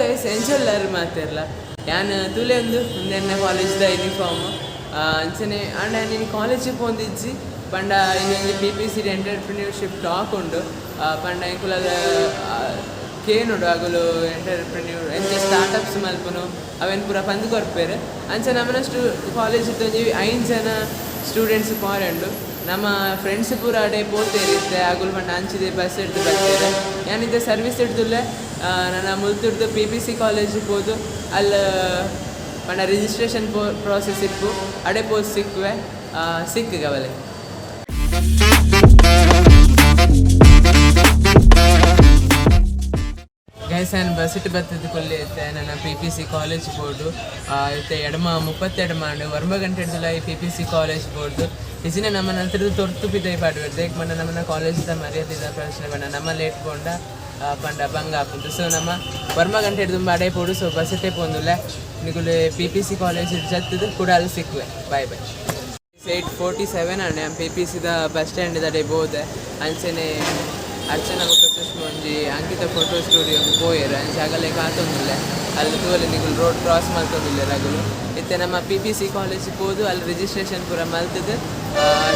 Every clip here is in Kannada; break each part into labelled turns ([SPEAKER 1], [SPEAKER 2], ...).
[SPEAKER 1] ಗೈಸ್ ಎಂಚಲ್ಲರು ಮಾತಿರಲ್ಲ ಯಾನು ತುಲೆ ಒಂದೆನ್ನೆ ಕಾಲೇಜ್ದ ಯೂನಿಫಾರ್ಮ್ ಅಂಚನೆ ಆಂಡ ನೀನು ಕಾಲೇಜಿಗೆ ಪೋಂದಿಜ್ಜಿ ಪಂಡ ಇನ್ನೊಂದು PPC ಎಂಟರ್ಪ್ರಿನ್ಯೂರ್ಶಿಪ್ ಟಾಕ್ ಉಂಡು ಪಂಡ ಇಂಕುಲದ ಕೇನುಡು ಅಗಲು ಎಂಟರ್ಪ್ರಿನ್ಯೂರ್ ಎಂಚ ಸ್ಟಾರ್ಟಪ್ಸ್ ಮಲ್ಪನು ಅವೇನು ಪೂರ ಪಂದು ಕೊರ್ಪೇರು ಅಂಚ ನಮ್ಮನಷ್ಟು ಕಾಲೇಜ್ ಒಂಜಿ 5 ಜನ ಸ್ಟೂಡೆಂಟ್ಸ್ ಪಾರೆಂಡು ನಮ್ಮ ಫ್ರೆಂಡ್ಸ್ ಪೂರ ಅಡೆ ಪೋತೇರಿತ್ತೆ ಅಗುಲು ಪಂಡ ಅಂಚಿದೆ ಬಸ್ ಹಿಡ್ದು ಬರ್ತಾರೆ ಏನಿದೆ ಸರ್ವಿಸ್ ಹಿಡ್ದುಲ್ಲೆ ನನ್ನ ಮುಲ್ತುಡ್ದು PPC ಕಾಲೇಜಿಗೆ ಹೋದು ಅಲ್ಲಿ ಪಂಡ ರಿಜಿಸ್ಟ್ರೇಷನ್ ಪ್ರೋಸೆಸ್ ಇಪ್ಪು ಅಡೆ ಪೋಸ್ಟ್ ಸಿಕ್ಕವಲೆ ಗೈಸ್ ನಾನು ಬಸ್ ಇಟ್ಟು ಬರ್ತದ್ದು ಕೊಲ್ಲಿ ಐತೆ ನನ್ನ PPC ಕಾಲೇಜ್ ಬೋರ್ಡು ಐತೆ ಎಡಮ 32 ಮಾಡು ವರ್ಮ ಗಂಟೆ ಹಿಡಿದಿಲ್ಲ ಈ PPC ಕಾಲೇಜ್ ಬೋರ್ಡು ಇಜಿನ ನಮ್ಮ ನಂತರದ್ದು ತೊರ್ತು ಬಿದ್ದೈ ಪಾಡ್ಬೇಡ್ದು ಏಕೆ ಬಂದ ನಮ್ಮನ್ನ ಕಾಲೇಜ್ದ ಮರ್ಯಾದಿದ ಪ್ರಶ್ನೆ ಬಂದ ನಮ್ಮ ಲೇಟ್ ಬೋಂಡ ಪಂಡ ಬಂಗ ಹಾಕುದು ಸೊ ನಮ್ಮ ವರ್ಮ ಗಂಟೆ ಹಿಡಿದು ಅಡೇ ಪೋಡು ಸೊ ಬಸ್ ಇಟ್ಟೆ ಪೋಂದುಲ್ಲ ನಿಗುಲು PPC ಕಾಲೇಜ್ ಜತ್ತದು ಕೂಡ ಅಲ್ಲಿ ಸಿಕ್ಕುವೆ ಬಾಯ್ 8:47 ಅಣ್ಣ PPCದ ಬಸ್ ಸ್ಟ್ಯಾಂಡ್ ಅಡೆ ಬೋದೆ ಅಂಚನೆ ಅರ್ಚನಾ ಮುಖ ಸುಷ್ಮಂಜಿ ಅಂಕಿತ ಫೋಟೋ ಸ್ಟುಡಿಯೋ ಪೋಯರು ಅಂಚೆ ಆಗಲೇ ಕಾತೊಂದಿಲ್ಲ ಅಲ್ಲಿ ತೋಲೆ ನಿಗುಲು ರೋಡ್ ಕ್ರಾಸ್ ಮಾಡ್ತೊಂದಿಲ್ಲ ರಗುಲು ಇತ್ತೆ ನಮ್ಮ PPC ಕಾಲೇಜಿಗೆ ಹೋದು ಅಲ್ಲಿ ರಿಜಿಸ್ಟ್ರೇಷನ್ ಪೂರ ಮಲ್ತದ್ದು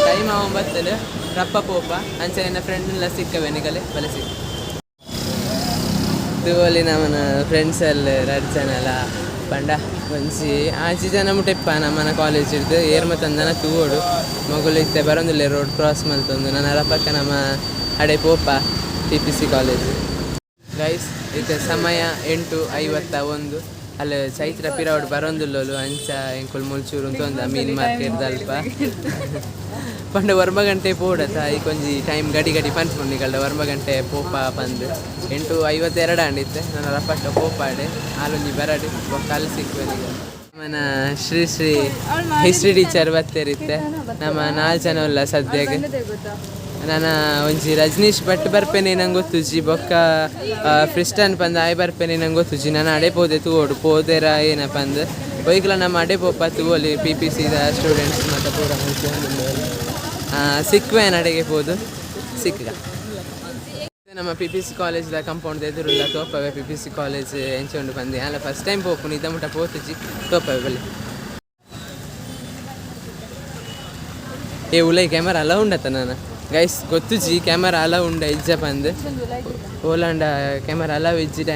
[SPEAKER 1] ಟೈಮ್ ಅವ ಬರ್ತದೆ ರಪ್ಪ ಪೋಪ ಅಂಚೆ ನನ್ನ ಫ್ರೆಂಡ್ ಎಲ್ಲ ಸಿಕ್ಕವೆ ನಿಗಲೆ ಬಲೆ ಸಿಕ್ಕ ತೋಲಿ ನಮ್ಮನ ಫ್ರೆಂಡ್ಸ್ ಎಲ್ಲ ಅರ್ಚನಲ್ಲ ಪಂಡ ಒಂಜಿ 5 ಜನ ಮುಟ್ಟೆಪ್ಪ ನಮ್ಮನ ಕಾಲೇಜ್ ಹಿಡ್ದು ಏರ್ಮ ತಂದನ ತೂವೋಡು ಮಗುಲು ಇತ್ತೆ ಬರೋದಿಲ್ಲ ರೋಡ್ ಕ್ರಾಸ್ ಮಲ್ತೊಂದು ನನ್ನ ಅರಪಕ್ಕ ನಮ್ಮ ಅಡೆ ಪೋಪ PPC ಕಾಲೇಜು ಗೈಸ್ ಇದು ಸಮಯ 8:51 ಅಲ್ಲಿ ಚೈತ್ರ ಪಿರವಡ್ ಬರೋದಿಲ್ಲೋಲು ಅಂಚ ಎಂಕುಲ್ ಮುಲ್ಚೂರು ಅಂತ ಒಂದು ಮೀನು ಮಾರ್ಕೆಟ್ ಅಲ್ಪ ಪಂಡ ವರ್ಮ ಗಂಟೆ ಪೋಡತ್ತ ಈ ಕೊಂಜಿ ಟೈಮ್ ಗಡಿ ಪಂಚ್ಕೊಂಡಿಗಳ್ದ ವರ್ಮ ಗಂಟೆ ಪೋಪ ಬಂದು 8:52 ಅಂಡಿತ್ತೆ ನನ್ನ ರಪ್ಪಕ್ಕ ಪೋಪ ಆಡೆ ಆಲೊಂಜಿ ಬರಡು ಅಲ್ಲಿ ಸಿಕ್ಕುವೆ ನಮ್ಮನ ಶ್ರೀ ಹಿಸ್ಟ್ರಿ ಟೀಚರ್ ಬತ್ತೇರಿತ್ತೆ ನಮ್ಮ 4 ಜನ ಇಲ್ಲ ಸದ್ಯಕ್ಕೆ ನಾನು ಒಂಜಿ ರಜನೀಶ್ ಭಟ್ ಬರ್ಪೇನೆ ನಂಗೆ ಗೊತ್ತುಜಿ ಬೊಕ್ಕ ಫ್ರಿಸ್ಟನ್ ಪಂದು ಆಯ್ ಬರ್ಪೇನೆ ನಂಗೆ ಗೊತ್ತುಜಿ ನಾನು ಅಡೆ ಪೋದೆ ತೂಡು ಪೋದೇರ ಏನಪ್ಪ ಅಂದು ಒಯ್ಕಲ ನಮ್ಮ ಅಡೆ ಪೋಪ ತೂವಲಿ PPCದ ಸ್ಟೂಡೆಂಟ್ಸ್ ಮತ್ತು ಪೂರ ಸಿಕ್ಕುವೆ ಅಡೆಗೆ ಪೋದು ಸಿಕ್ಕ ನಮ್ಮ PPC ಕಾಲೇಜ್ದ ಕಂಪೌಂಡ್ ಎದುರುಲ್ಲ ತೋಪವೆ PPC ಕಾಲೇಜ್ ಎಂಚೊಂಡು ಬಂದೆ ಅಲ್ಲ ಫಸ್ಟ್ ಟೈಮ್ ಪೋಪು ನಿದ್ದ ಮುಟ್ಟ ಪೋತುಜಿ ತೋಪವೆ ಬಲ್ಲಿ ಉಲೈ ಕ್ಯಾಮರಾ ಅಲ್ಲ ಉಂಡತ್ತ ನಾನು ಗೈಸ್ ಗೊತ್ತುಜಿ ಕ್ಯಾಮರಾ ಅಲ ಉಂಡ ಇಜ್ಜ ಬಂದು ಓಲಾಂಡ ಕ್ಯಾಮರಾ ಅಲ ಇಜ್ಜಿಡ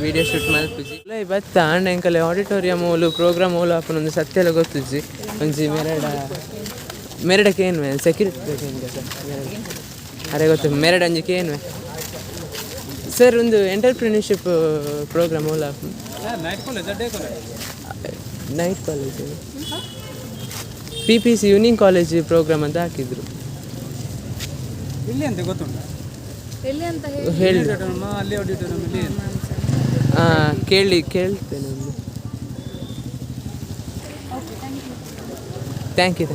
[SPEAKER 1] ವಿಡಿಯೋ ಶೂಟ್ ಮಲ್ಪುಜಿ ಉಲೈ ಬತ್ತ ಆಂಡ ಎಂಕಲೆ ಆಡಿಟೋರಿಯಂ ಓಲು ಪ್ರೋಗ್ರಾಮ್ ಓಲು ಹಾಪನೊಂದು ಸತ್ಯೆಲ್ಲ ಗೊತ್ತುಜಿ ಒಂಜಿ ಮೆರಡಕ್ಕೇನ್ವೆ ಸೆಕ್ಯೂರಿಟಿ ಬೇಕೇನು ಸರ್ ಅರೆ ಗೊತ್ತು ಮೆರಡು ಅಂಜಿಕೆ ಏನ್ವೆ ಸರ್ ಒಂದು ಎಂಟರ್ಪ್ರಿನ್ಯೂರ್ಶಿಪ್ ಪ್ರೋಗ್ರಾಮ್ ಓಲು ಹಾಪು night college PPC union college programme ಅಂತ ಹಾಕಿದ್ರು
[SPEAKER 2] ಇಲ್ಲಿ ಅಂತ ಗೊತ್ತುಂಟ ಎಲ್ಲಿ ಅಂತ
[SPEAKER 1] ಹೇಳಿ
[SPEAKER 2] ಅಲ್ಲಿ ಆಡಿಟೋರಿಯಂ ಇಲ್ಲಿ
[SPEAKER 1] ಕೇಳ್ತೇನೆ ಒಂದು ಥ್ಯಾಂಕ್ ಯು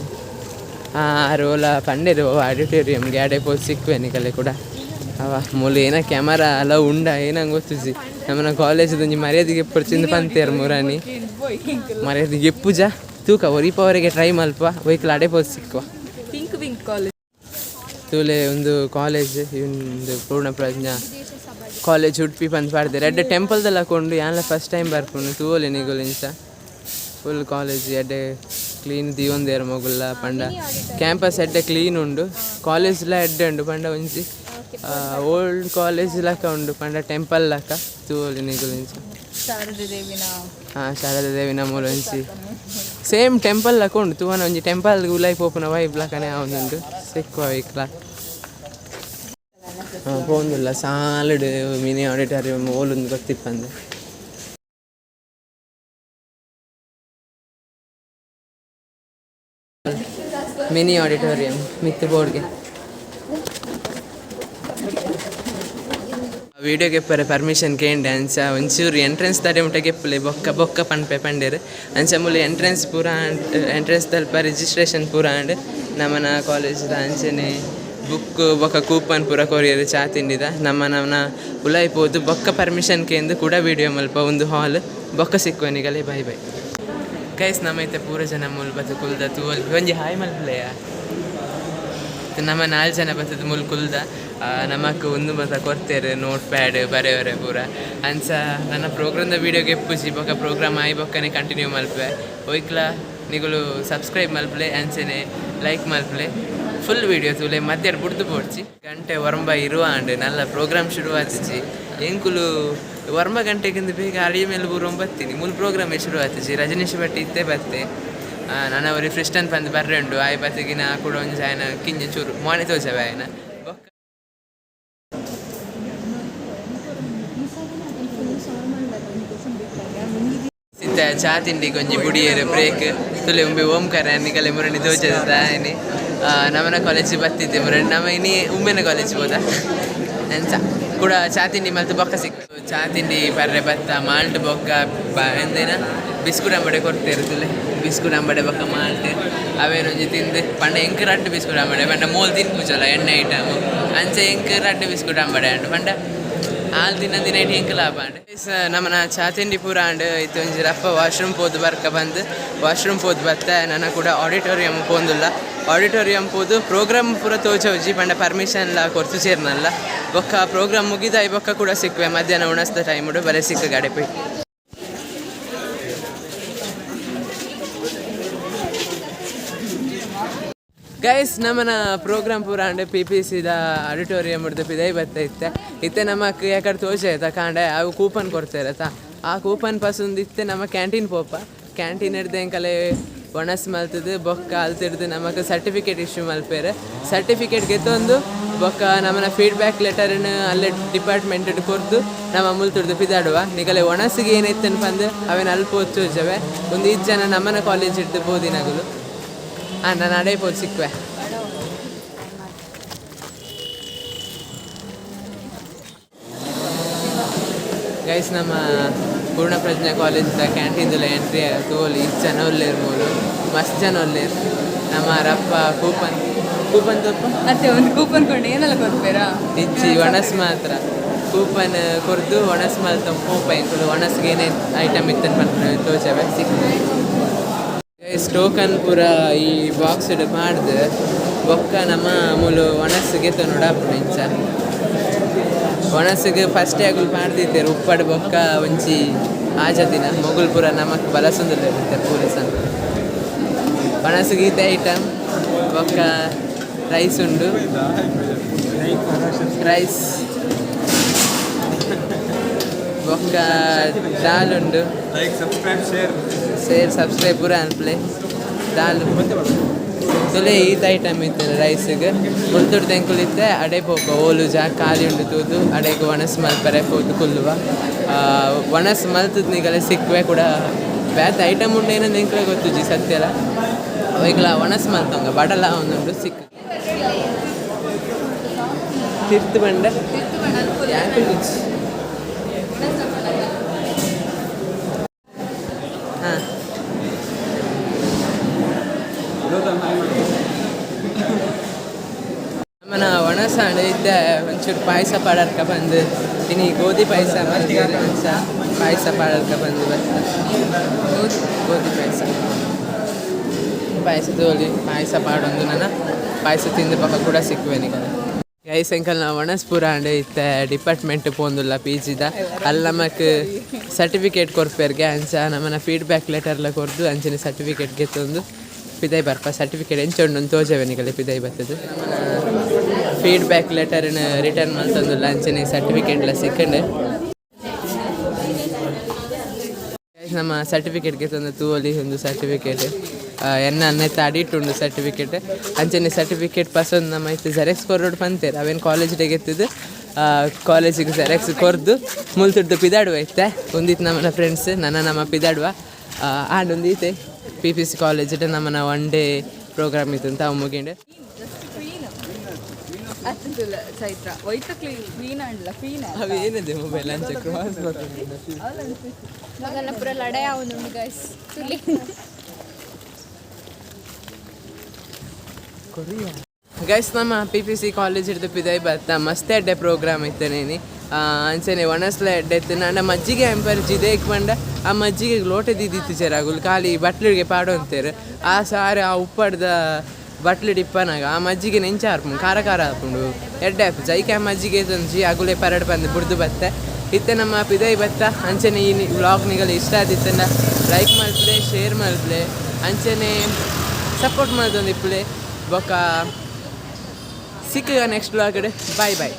[SPEAKER 1] ರೋಲ ಪಂಡೆರು ಆಡಿಟೋರಿಯಂಗೆ ಅಡೆ ಪೋಸ್ ಸಿಕ್ಕುವೆ ನಿಕಲೆ ಕೂಡ ಅವ ಮೂಲ ಏನ ಕ್ಯಾಮರಾ ಅಲ್ಲ ಉಂಡ ಏನಂಗೆ ಗೊತ್ತುಜಿ ನಮ್ಮನ್ನ ಕಾಲೇಜದೊಂಜಿ ಮರ್ಯಾದೆಗೆ ಎಪ್ಪು ಪಂತೇರು ಮುರಾನಿ ಮರ್ಯಾದೆಗೆ ಎಪ್ಪುಜ ತೂಕ ಒರಿಪವರೆಗೆ ಟ್ರೈ ಮಲ್ಪ ಒಯ್ಕಲ ಅಡೆ ಪೋಸ್ ಸಿಕ್ಕುವ
[SPEAKER 2] ಪಿಂಕ್ ಕಾಲೇಜ್
[SPEAKER 1] ತೂಲೆ ಒಂದು ಕಾಲೇಜ್ ಒಂದು ಪೂರ್ಣ ಪ್ರಜ್ಞಾ ಕಾಲೇಜ್ ಉಡುಪಿ ಬಂದು ಪಾಡ್ದೆ ರೆಡ್ ಟೆಂಪಲ್ದೆಲ್ಲ ಹಾಕೊಂಡು ಯಾನ್ಲ ಫಸ್ಟ್ ಟೈಮ್ ಬರ್ಪುನು ತೂವಲೆ ನಿಗುಲಿಂಚ ಫುಲ್ ಕಾಲೇಜ್ ಎಡ್ಡೆ ಕ್ಲೀನ್ ದಿಯೊಂದೇರು ಮಗುಲ್ಲ ಪಂಡ ಕ್ಯಾಂಪಸ್ ಎಡ್ಡೆ ಕ್ಲೀನ್ ಉಂಡು ಕಾಲೇಜ್ಲ ಎಡ್ಡೆ ಉಂಡು ಪಂಡ ಒಂಜಿ ಓಲ್ಡ್ ಕಾಲೇಜ್ ಲಕ್ಕ ಉಂಡು ಪಂಡ ಟೆಂಪಲ್ ಲಕ್ಕ ತೂವಲೆ ನಿಗುಲಿಂಚ ಶಾರದಾ ದೇವಿನ ಮೂಲ ಒಂಜಿ ಸೇಮ್ ಟೆಂಪಲ್ ಲಕ್ಕ ಉಂಡು ತೂವನ ಒಂಜಿ ಟೆಂಪಲ್ ಉಲೈ ಪೋಪುನ ವೈಬ್ ಲಕ್ಕನೆ ಆವೊಂದುಂಡು ಸಿಕ್ಕುವ ವೈಕ್ಲ ಪೋಂದುಲ್ಲ ಸಾಲಡ್ ಮಿನಿ ಆಡಿಟೋರಿಯಂ ಓಲೊಂದು ಗೊತ್ತಿಪ್ಪಂದೆ ಮಿನಿ ಆಡಿಟೋರಿಯಂ ಮಿತ್ತು ಬೋರ್ಡ್ಗೆ ವೀಡಿಯೋಗೆ ಪರ್ಮಿಷನ್ ಕೇಂಡೆ ಅಂಚ ಒಂಚೂರು ಎಂಟ್ರೆನ್ಸ್ ದಾಡೆ ಮುಟ್ಟ ಗೆಪ್ಪಲೆ ಬೊಕ್ಕ ಪನ್ಪೆ ಪಂಡೇರು ಅಂಚ ಮೂಲ ಎಂಟ್ರೆನ್ಸ್ ಪೂರ ಎಂಟ್ರೆನ್ಸ್ ದಲ್ಪ ರಿಜಿಸ್ಟ್ರೇಷನ್ ಪೂರ ಅಂಡ್ ನಮ್ಮನ ಕಾಲೇಜ್ದ ಅಂಚನೆ ಬುಕ್ ಬೊಕ್ಕ ಕೂಪನ್ ಪೂರ ಕೊರಿಯರ್ ಚಾ ತಿಂಡಿದ ನಮ್ಮನ ಉಲಾಯ್ ಪೋದು ಬೊಕ್ಕ ಪರ್ಮಿಷನ್ ಕೇಂದು ಕೂಡ ವೀಡಿಯೋ ಮಲ್ಪ ಒಂದು ಹಾಲ್ ಬೊಕ್ಕ ಸಿಕ್ಕುವನಿಗಲೇ ಬೈ ಗೈಸ್ ನಮ್ಮೈತೆ ಪೂರ ಜನ ಮೂಲ ಬದು ಕುಲ್ದ ತೂವಲ್ ಒಂಜಿ ಹಾಯ್ ಮಲ್ಪಲೆಯ ನಮ್ಮ 4 ಜನ ಬರ್ತದೆ ಮುಲ್ಕುಲ್ದ ನಮಕ್ ಒಂದು ಮಾತ್ರ ಕೊಡ್ತೇರು ನೋಟ್ ಪ್ಯಾಡ್ ಬರೆಯವರೆ ಪೂರ ಅನ್ಸ ನನ್ನ ಪ್ರೋಗ್ರಾಮ್ದ ವೀಡಿಯೋಗೆ ಎಪ್ಪುಜಿ ಬೊಕ್ಕ ಪ್ರೋಗ್ರಾಮ್ ಆಯಿ ಬೊಕ್ಕನೆ ಕಂಟಿನ್ಯೂ ಮಲ್ಪೆ ಒಯ್ಕ್ಲ ನಿಗಳು ಸಬ್ಸ್ಕ್ರೈಬ್ ಮಲ್ಪಲೆ ಅಂಚನೆ ಲೈಕ್ ಮಲ್ಪಲೆ ಫುಲ್ ವೀಡಿಯೋ ತೂಲೆ ಮಧ್ಯಾಹ್ನ ಬುಡ್ದು ಪೋಡ್ಚಿ ಗಂಟೆ ಒರಂಬ ಇರುವಾಂಡು ನಲ್ಲ ಪ್ರೋಗ್ರಾಮ್ ಶುರು ಆತಿಜಿ ಎಂಕುಲು ವರ್ಮ ಗಂಟೆಗಿಂದ ಬೇಗ ಅಡಿಯ ಮೇಲೆ ಬೂರೋಂಬ ಬರ್ತೀನಿ ಮೂಲ ಪ್ರೋಗ್ರಾಮೇ ಶುರು ಆತಿಜಿ ರಜನೀಶ್ ಭಟ್ ಇದ್ದೇ ಬರ್ತೆ ನಾನು ಅವ್ರಿಗೆ ಫ್ರೆಸ್ಟ್ ಅಂತ ಬಂದು ಬರ್ರೆಂಡು ಆಯ್ ಬತ್ತಿಗಿನ ಕೂಡ ಒಂದು ಆಯ್ನ ಕಿಂಜ ಚೂರು ಮಾನೆ ತೋಚವೆ ಆಯ್ನ ಸಿತ್ತ ಚಾ ತಿಂಡಿ ಕೊಂಚಿ ಬುಡಿಯರು ಬ್ರೇಕ್ ತುಲೆ ಉಂಬೆ ಓಂಕಾರ ನಿಗಲೆ ಮುರಣಿ ತೋಚದ ಆಯ್ನಿ ನಮ್ಮನ ಕಾಲೇಜಿಗೆ ಬರ್ತಿದ್ದೆ ಮುರಣಿ ನಮ್ಮ ಇನ್ನಿ ಉಮ್ಮೆನ ಕಾಲೇಜ್ ಹೋದ ಎಂಚ ಕೂಡ ಚಾ ತಿಂಡಿ ಮತ್ತು ಬೊಕ್ಕ ಸಿಕ್ತು ಚಾ ತಿಂಡಿ ಬರ್ರೆ ಬತ್ತ ಮಾಲ್ಟ್ ಬೊಕ್ಕ ಎಂದೇನ ಬಿಸ್ಕುಟ್ ಅಂಬಡೆ ಕೊಡ್ತೇರು ತುಲೆ ಬಿಸ್ಕುಟ್ ಅಂಬಡೆ ಬೊಕ್ಕ ಮಾಲ್ಟ್ ಅವೇನೊಂಜಿ ತಿಂದು ಪಂಡ ಎಂಕ್ ರಡ್ಡು ಬಿಸ್ಕುಟ್ ಅಂಬಡೆ ಪಂಡ ಮೂಲ್ ತಿನ್ಪುಜಲ್ಲ ಎಣ್ಣೆ ಐಟಮು ಅಂಚೆ ಎಂಕ್ ರಡ್ಡು ಬಿಸ್ಕುಟ್ ಅಂಬಡೆ ಅಂಡು ಪಂಡ ಆಲ್ ದಿನ ಇಟ್ಟು ಎಂಕ್ ಲಾಭ ಅಂಡು ನಮ್ಮನ ಚಾ ತಿಂಡಿ ಪೂರ ಅಂಡು ಇತ್ತು ಒಂಜಿ ರಪ್ಪ ವಾಶ್ರೂಮ್ ಪೋದು ಬರ್ಕ ಬಂದು ವಾಶ್ರೂಮ್ ಪೋದು ಬತ್ತ ನನ್ನ ಕೂಡ ಆಡಿಟೋರಿಯಂ ಪೋಂದುಲ್ಲ ಆಡಿಟೋರಿಯಂ ಪೋದು ಪ್ರೋಗ್ರಾಮ್ ಪೂರ ತೋಚೌಜಿ ಪಂಡ ಪರ್ಮಿಷನ್ ಲ ಕೊರ್ತು ಸೇರ್ನಲ್ಲ ಬೊಕ್ಕ ಪ್ರೋಗ್ರಾಮ್ ಮುಗಿದ ಬೊಕ್ಕ ಕೂಡ ಸಿಕ್ಕುವೆ ಮಧ್ಯಾಹ್ನ ಉಣಸ್ದ ಟೈಮ್ ಬರೀ ಸಿಕ್ಕ ಗಾಡೆ ಪೈ ಗೈಸ್ ನಮ್ಮನ ಪ್ರೋಗ್ರಾಮ್ ಪೂರ ಅಂಡೆ PPCದ ಆಡಿಟೋರಿಯಂ ಹಿಡ್ದು ಪಿದೈ ಬತ್ತೈತೆ ಇತ್ತೆ ನಮಕ್ ಯಾಕಡೆ ತೋಚ ಆಯ್ತಾ ಕಾಂಡೆ ಅವು ಕೂಪನ್ ಕೊಡ್ತಾರತ್ತ ಆ ಕೂಪನ್ ಪಸಂದ್ ಇತ್ತೆ ನಮ್ಮ ಕ್ಯಾಂಟೀನ್ ಪೋಪ ಕ್ಯಾಂಟೀನ್ ಹಿಡ್ದು ಎಂಕಲೆ ಒಣಸ್ ಮಲ್ತದು ಬೊಕ್ಕ ಅಲ್ತಿಡ್ದು ನಮಕ್ ಸರ್ಟಿಫಿಕೇಟ್ ಇಶ್ಯೂ ಮಲ್ಪೇರೆ ಸರ್ಟಿಫಿಕೇಟ್ ಗೆತ್ತೊಂದು ಬೊಕ್ಕ ನಮ್ಮನ ಫೀಡ್ಬ್ಯಾಕ್ ಲೆಟರ್ನ ಅಲ್ಲೇ ಡಿಪಾರ್ಟ್ಮೆಂಟ್ ಕೊರ್ದು ನಮ್ಮ ಮುಲ್ತಿಡ್ದು ಪಿದಾಡುವ ನಿಗಲೆ ಒಣಸಿಗೆ ಏನೈತನ್ ಬಂದು ಅವೇನು ಅಲ್ಲಿ ಪೋಚೋಜವೆ ಒಂದು 5 ಜನ ನಮ್ಮನ ಕಾಲೇಜ್ ಹಿಡ್ದು ಬೋದಿನಗಳು ನಾನು ಅಡೇ ಪೋದು ಸಿಕ್ಕುವೆ ಗೈಸ್ ನಮ್ಮ ಪೂರ್ಣ ಪ್ರಜ್ಞಾ ಕಾಲೇಜ್ದ ಕ್ಯಾಂಟೀನ್ದಲ್ಲ ಎಂಟ್ರಿ ತೋಲಿ 2 ಜನ ಒಲ್ಲೇರು ಮೂರು ಮಸ್ತ್ ಜನ ಒಲ್ಲೇರು ನಮ್ಮ ರಪ್ಪ ಕೂಪನ್ ತಪ್ಪ
[SPEAKER 2] ಅತ್ತೆ ಒಂದು ಕೂಪನ್ ಕೊಂಡು ಏನೆಲ್ಲ ಕೊಡ್ಬೇರಾ
[SPEAKER 1] ಇಚ್ಚಿ ಒಣಸ್ ಮಾತ್ರ ಕೂಪನ್ ಕೊರ್ದು ಒಣಸ್ ಮಲ್ತ ಪೋಪ ಎಂಕುಲು ಒಣಸ್ಗೆ ಏನೇ ಐಟಮ್ ಇತ್ತನ್ ಬಂದ್ರೆ ತೋಚವೆ ಸಿಕ್ಕು ಟೋಕನ್ ಪೂರ ಈ ಬಾಕ್ಸ್ ಮಾಡ್ದು ಬೊಕ್ಕ ನಮ್ಮ ಮೂಲು ಒಣಸ್ಸಿಗೆ ನೋಡಪ್ಪ ಇಂಚ ಒಣಸ್ಸಿಗೆ ಫಸ್ಟೇ ಆಗುಲ್ ಮಾಡ್ದಿದ್ದೇರು ಉಪ್ಪಡು ಬೊಕ್ಕ ಒಂಚಿ ಆಜ ದಿನ ಮೊಗುಲ್ ಪೂರ ನಮಕ್ ಬಲಸೊಂದಿಲ್ಲ ಇರುತ್ತೆ ಪೂರಸನ್ ಒಣಸ್ಸಿಗೆ ಇದೆ ಐಟಮ್ ಬೊಕ್ಕ ರೈಸ್ ಉಂಡು ರೈಸ್ ಬೊಕ್ಕ ದಾಲ್ ಉಂಡು ಶೇರ್ ಸಬ್ಸ್ಕ್ರೈಬ್ ಪೂರ ಅನ್ಪ್ಲೆ ದಾಲ್ ತುಲೆ ಈತ ಐಟಮ್ ಇತ್ತು ರೈಸಿಗೆ ಮುಲ್ತುಡ್ದು ಎಂಕುಲಿತ್ತೆ ಅಡೆ ಪೋಪ ಓಲು ಜಾ ಖಾಲಿ ಉಂಡು ತೂದು ಅಡೆಗೆ ಒಣಸ್ ಮಲ್ಪರೆ ಪೋದು ಕುಲ್ಲುವ ಒಣಸ್ ಮಲ್ತದ ನಿಗಲೆ ಸಿಕ್ಕುವೆ ಕೂಡ ಬ್ಯಾತ್ ಐಟಮ್ ಉಂಡು ಏನಂದು ಎಂಕುಲೆ ಗೊತ್ತುಜಿ ಸತ್ಯಲ್ಲ ಅವಾಗಲ ಒಣಸ್ ಮಲ್ತಂಗ ಬಡಲ ಒಂದುಂಡು ಸಿಕ್ಕ ತಿರ್ತು ಬಂಡ ಯಾಕೆ ಹಾಂ ನಮ್ಮನ ಒಣಸಾಂಡ್ ಇದ್ದೆ ಒಂಚೂರು ಪಾಯಸ ಪಾಡರ್ಕ ಬಂದು ಇನ್ನು ಗೋಧಿ ಪಾಯಸ ಮಾಡ್ತೀವಿ ಪಾಯಸ ಪಾಡರ್ಕ ಬಂದು ಗೋಧಿ ಪಾಯಸ ತೋಲಿ ಪಾಯಸ ಪಾಡೊಂದು ನನ್ನ ಪಾಯಸ ತಿಂದು ಪಕ್ಕ ಕೂಡ ಸಿಕ್ಕುವೆ ನಿಗಲೆ ಗೈಸ್ ಎಂಕಲ್ ನಾವು ಒಣಸ್ಪುರ ಅಂಡೆ ಇತ್ತೆ ಡಿಪಾರ್ಟ್ಮೆಂಟ್ ಪೋಂದುಲ್ಲ PGದ ಅಲ್ಲಿ ನಮಕ್ ಸರ್ಟಿಫಿಕೇಟ್ ಕೊರ್ಪೇರ್ಗೆ ಅಂಚ ನಮ್ಮನ ಫೀಡ್ಬ್ಯಾಕ್ ಲೆಟರ್ಲ ಕೊರ್ದು ಅಂಚನೆ ಸರ್ಟಿಫಿಕೇಟ್ ಗೆತ್ತೊಂದು ಪಿದೈ ಬರ್ಪ ಸರ್ಟಿಫಿಕೇಟ್ ಎಂಚೊಂಡು ತೋಜವೆ ನಿಗಲೆ ಪಿದೈ ಬರ್ತದೆ ಫೀಡ್ಬ್ಯಾಕ್ ಲೆಟರ್ನ ರಿಟರ್ನ್ ಮಾಡ್ತಂದುಲ್ಲ ಅಂಚನೆ ಸರ್ಟಿಫಿಕೇಟ್ಲ ಸಿಕ್ಕಂಡು ನಮ್ಮ ಸರ್ಟಿಫಿಕೇಟ್ ಗೆತ್ತೊಂದು ತೂವಲಿ ಒಂದು ಸರ್ಟಿಫಿಕೇಟ್ ಎನ್ನ ಅಡಿಟ್ ಉಂಡು ಸರ್ಟಿಫಿಕೇಟ್ ಅಂಚನೆ ಸರ್ಟಿಫಿಕೇಟ್ ಪಸಂದ್ ನಮ್ಮ ಇತ್ತು ಜೆರಾಕ್ಸ್ ಕೊರೋಡು ಪಂತೇರು ಅವೇನು ಕಾಲೇಜ್ ಗೆತ್ತಿದ್ದು ಕಾಲೇಜಿಗೆ ಜೆರಾಕ್ಸ್ ಕೊರ್ದು ಮುಲ್ತುಡ್ದು ಪಿದಾಡುವ ಐತೆ ಒಂದಿತ್ತು ನಮ್ಮನ ಫ್ರೆಂಡ್ಸ್ ನಮ್ಮ ಪಿದಾಡುವ ಆಂಡೊಂದು ಐತೆ PPC ಕಾಲೇಜ್ ನಮ್ಮನ 1 ಡೇ ಪ್ರೋಗ್ರಾಮ್ ಇತ್ತು ಅಂತ ಅವು ಮುಗಿಂಡೆ ಅವೇನಿದೆ ಮೊಬೈಲ್ ಅಂಚೆ ಕ್ರಾಸ್ ಗೈಸ್ ನಮ್ಮ PPC ಕಾಲೇಜ್ ಹಿಡ್ದು ಪಿದೈ ಬರ್ತಾ ಮಸ್ತ್ ಎಡ್ಡೆ ಪ್ರೋಗ್ರಾಮ್ ಇತ್ತನೇನಿ ಅಂಚನೆ ಒಣಸ್ಲ ಎಡ್ಡೆ ಇತ್ತು ನನ್ನ ಮಜ್ಜಿಗೆ ಎಂಪರ್ ಜಿದೇಕ್ ಬಂಡ ಆ ಮಜ್ಜಿಗೆ ಲೋಟೆ ದಿದ್ದಿತ್ತು ಚೆರಾಗುಲ್ ಖಾಲಿ ಬಟ್ಲಿಗೆ ಪಾಡೋ ಅಂತೇರು ಆ ಸಾರು ಆ ಉಪ್ಪಡ್ದ ಬಟ್ಲು ಡಿಪ್ಪನಾಗ ಆ ಮಜ್ಜಿಗೆ ನೆಂಚ ಹಾರ್ಪುಂಡು ಖಾರ ಖಾರ ಹಾಪುಂಡು ಎಡ್ಡೆ ಹಾಪು ಜೈಕೆ ಆ ಮಜ್ಜಿಗೆ ತಂಜಿ ಅಗುಲೆ ಪರಡು ಬಂದು ಬುಡ್ದು ಬತ್ತೆ ಇತ್ತೆ ನಮ್ಮ ಪಿದೈ ಬತ್ತ ಅಂಚನೆ ಈ ವ್ಲಾಗ್ ನಿಗಲು ಇಷ್ಟ ಆದಿತ್ತಂದ ಲೈಕ್ ಮಲ್ಪ್ಲೆ ಶೇರ್ ಮಲ್ಪ್ಲೆ ಅಂಚನೆ ಸಪೋರ್ಟ್ ಮಾಡ್ದೊಂದು ಇಪ್ಪಲೆ ಬೊಕ್ಕ ಸಿಕ್ಕ ನೆಕ್ಸ್ಟ್ ವ್ಲಾಗ್ ಬಾಯ್ ಬಾಯ್.